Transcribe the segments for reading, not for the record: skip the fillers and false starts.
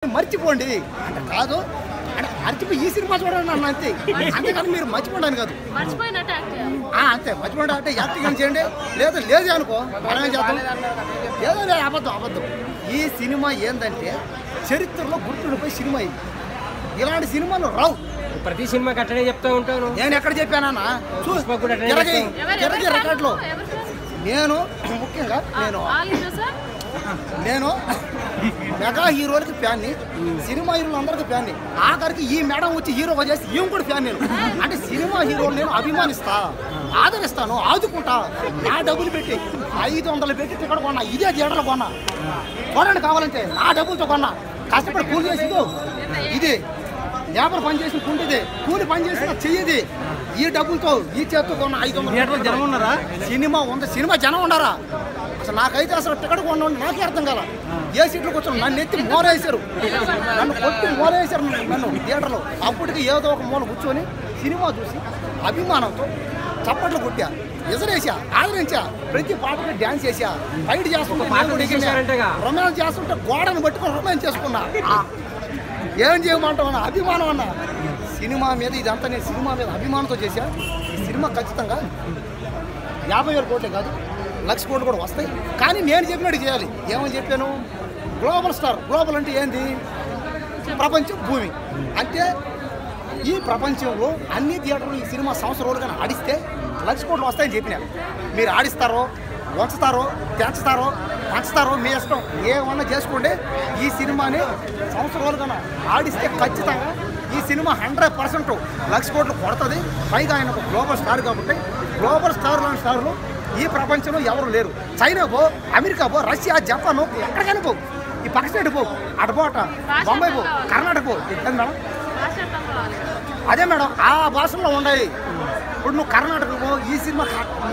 మర్చిపోండి అంటే కాదు అంటే మర్చిపోయి ఈ సినిమా చూడండి అన్న అంతే అంతేకాని మీరు మర్చిపోండి కాదు అంతే మర్చిపోండి అంటే యాక్టింగ్ చేయండి లేదు లేదు అనుకో మనం ఏం చేద్దాం ఏదో లేదు అబద్ధం ఈ సినిమా ఏంటంటే చరిత్రలో గుర్తుండిపోయి సినిమా ఇది ఇలాంటి సినిమాలు రావు ప్రతి సినిమా కట్టడే చెప్తా ఉంటాను నేను ఎక్కడ చెప్పానన్నా రికార్డులో నేను ముఖ్యంగా నేను మెగా హీరోలకి ఫ్యాన్ని సినిమా హీరోలు అందరికీ ఫ్యాన్ని ఆఖరికి ఈ మేడం వచ్చి హీరోగా చేసి ఈమె కూడా ఫ్యాన్ నేను అంటే సినిమా హీరోలు నేను అభిమానిస్తా ఆదరిస్తాను ఆదుకుంటా నా డబ్బులు పెట్టి 500 పెట్టి టికెట్ కొన్నా ఇదే థియేటర్లో కొన్నా కొనండి కావాలంటే నా డబ్బులతో కొన్నా కష్టపడి కూలి చేసిందో ఇది లేబర్ పని చేసి కుంటిది కూలి పని చేసిన చెయ్యది ఈ డబ్బులతో ఈ చేతితో కొన్న 500 జనం ఉన్నారా సినిమా ఉంది సినిమా జనం ఉన్నారా అసలు నాకైతే అసలు టికెట్ కొన్నాను నాకే అర్థం కాల ఏ సీట్లు కూర్చొని నన్ను ఎత్తి మోరేసారు నన్ను కొట్టి మోరేసారు నన్ను థియేటర్లో అప్పటికి ఏదో ఒక మూల కూర్చొని సినిమా చూసి అభిమానంతో చప్పట్లు కొట్టా ఎసరేసా ఆదరించా ప్రతి పాటకి డ్యాన్స్ చేసా ఫైట్ చేస్తుంటే రొమాన్స్ చేస్తుంటే గోడను పట్టుకొని రొమాన్స్ చేసుకున్నా ఏం చేయమంటావు అభిమానం అన్న సినిమా మీద ఇదంతా నేను సినిమా మీద అభిమానంతో చేశా ఈ సినిమా ఖచ్చితంగా 50,000 కోట్లే కాదు 1,00,000 కోట్లు కూడా వస్తాయి కానీ నేను చెప్పినట్టు చేయాలి ఏమని చెప్పాను గ్లోబల్ స్టార్ గ్లోబల్ అంటే ఏంది ప్రపంచం భూమి అంటే ఈ ప్రపంచంలో అన్ని థియేటర్లు ఈ సినిమా సంవత్సరం రోజులు కానీ ఆడిస్తే 1,00,000 కోట్లు వస్తాయని చెప్పినా మీరు ఆడిస్తారో వంచుతారో తెంచుతారో పంచుతారో మీ ఇష్టం ఏమన్నా చేసుకోండి ఈ సినిమాని సంవత్సరం రోజులు కన్నా ఆడిస్తే ఖచ్చితంగా ఈ సినిమా 100% 1,00,000 కోట్లు కొడుతుంది పైగా ఆయన ఒక గ్లోబల్ స్టార్ కాబట్టి గ్లోబల్ స్టార్ లాంటి స్టార్లు ఈ ప్రపంచంలో ఎవరు లేరు చైనా పో అమెరికా పో రష్యా జపాన్ ఎక్కడికైనా పో ఈ పక్క సైడ్ పో అటుపోట బొంబాయి పో కర్ణాటక పో మేడం అదే మేడం ఆ భాషల్లో ఉన్నాయి ఇప్పుడు నువ్వు కర్ణాటక పో ఈ సినిమా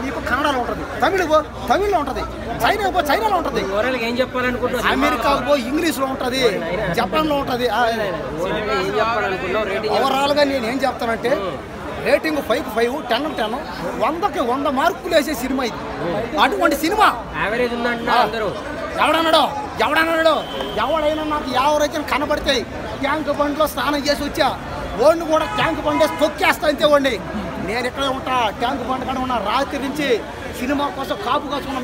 నీకు కన్నడలో ఉంటుంది తమిళ పో తమిళ్లో ఉంటుంది చైనా పో చైనాలో ఉంటుంది ఏం చెప్పాలనుకుంటున్నా అమెరికాకు పో ఇంగ్లీష్లో ఉంటుంది జపాన్లో ఉంటుంది ఓవరాల్గా నేను ఏం చెప్తానంటే రేటింగ్ 5కి 5 10కి 10 100కి 100 మార్కులు వేసే సినిమా ఇది అటువంటి సినిమా ఎవడన్నాడో ఎవడైనా నాకు ఎవరైతే కనబడితే ట్యాంక్ బండ్లో స్నానం చేసి వచ్చా ఓడిని కూడా ట్యాంక్ బండ్ వేసి తొక్కేస్తా అంతే ఓడి నేను ఇక్కడే ఉంటా ట్యాంక్ బండ్ కాడ ఉన్నా రాత్రి నుంచి సినిమా కోసం కాపు కాసుకున్నాం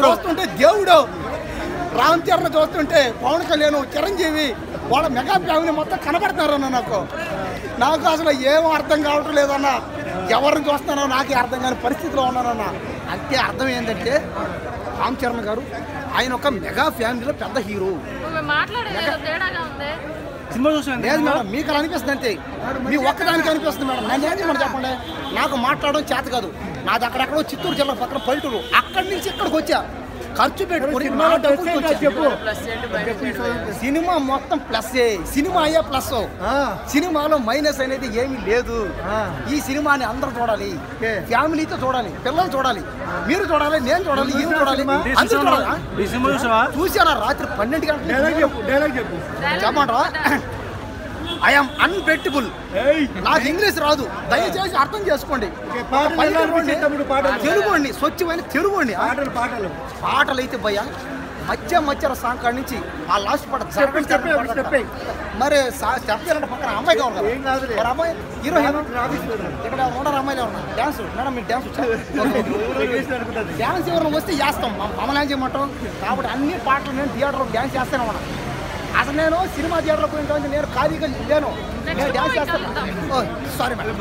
చూస్తుంటే దేవుడు రామ్ చరణ్ చూస్తుంటే పవన్ కళ్యాణ్ చిరంజీవి వాళ్ళ మెగా ఫ్యామిలీ మొత్తం కనబడుతున్నారన్న నాకు అసలు ఏం అర్థం కావటం లేదన్న ఎవరిని చూస్తున్నానో నాకే అర్థం కాని పరిస్థితిలో ఉన్నానన్న అంతే అర్థం ఏంటంటే రామ్ చరణ్ గారు ఆయన ఒక మెగా ఫ్యామిలీలో పెద్ద హీరో సినిమా చూసాను లేదు మేడం మీకు అలా అనిపిస్తుంది అంతే మీ ఒక్కదానికి అనిపిస్తుంది మేడం నన్ను ఏం చేయమని చెప్పండి నాకు మాట్లాడడం చేత కాదు నాది అక్కడెక్కడో చిత్తూరు జిల్లా పక్కన పల్లెటూరు అక్కడి నుంచి ఇక్కడికి వచ్చా ఖర్చు పెట్టుకుని సినిమా మొత్తం ప్లస్ సినిమా అయ్యే ప్లస్ సినిమాలో మైనస్ అనేది ఏమీ లేదు ఈ సినిమాని అందరూ చూడాలి ఫ్యామిలీతో చూడాలి పిల్లలు చూడాలి మీరు చూడాలి నేను చూడాలి ఈయన చూడాలి అందరూ చూడాలి చూసారా రాత్రి 12 గంటలకు చెప్పమంటావా ఐఎమ్ అన్ప్రెడిక్టబుల్ నాకు ఇంగ్లీష్ రాదు దయచేసి అర్థం చేసుకోండి తెలుగుండి స్వచ్ఛమైన తెలుగుండి పాటలు అయితే భయ మధ్యర సాంగ్ కాడి నుంచి ఆ లాస్ట్ పాట మరి స్టెప్ చేయాలంటే పక్కన అమ్మాయి కావాలి మరి అమ్మాయి హీరో ఇక్కడ ఉండరు అమ్మాయిలు ఉన్నారు డ్యాన్స్ మేడం మీరు డ్యాన్స్ డ్యాన్స్ ఎవరైనా వస్తే చేస్తాం మమ్మల్ని ఏం చేయమంటాం కాబట్టి అన్ని పాటలు నేను థియేటర్లో డ్యాన్స్ చేస్తానే ఉన్నా అసలు నేను సినిమా థియేటర్లో పోయిన నేను ఖాళీగా లేను నేను డ్యాన్స్ చేస్తాను సారీ మేడం